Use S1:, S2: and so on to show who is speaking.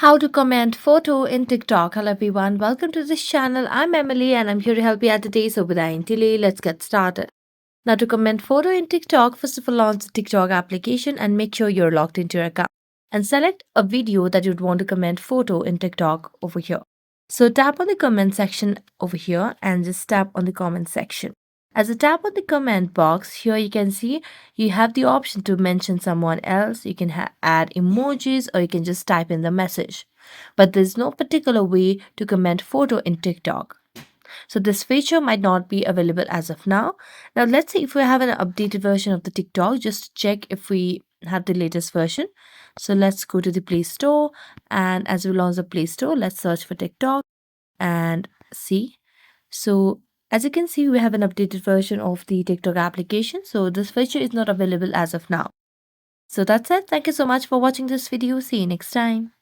S1: How to comment photo in TikTok. Hello everyone, welcome to this channel. I'm Emily and I'm here to help you out today. So without any delay, let's get started. Now to comment photo in TikTok, first of all launch the TikTok application and make sure you're logged into your account. And select a video that you'd want to comment photo in TikTok over here. So tap on the comment section over here and just tap on the comment section. As you tap on the comment box, here you can see you have the option to mention someone else. You can add emojis or you can just type in the message. But there's no particular way to comment photo in TikTok. So this feature might not be available as of now. Now let's see if we have an updated version of the TikTok just to check if we have the latest version. So let's go to the Play Store, and as we launch the Play Store, let's search for TikTok and see. So as you can see, we have an updated version of the TikTok application. So this feature is not available as of now. So that's it. Thank you so much for watching this video. See you next time.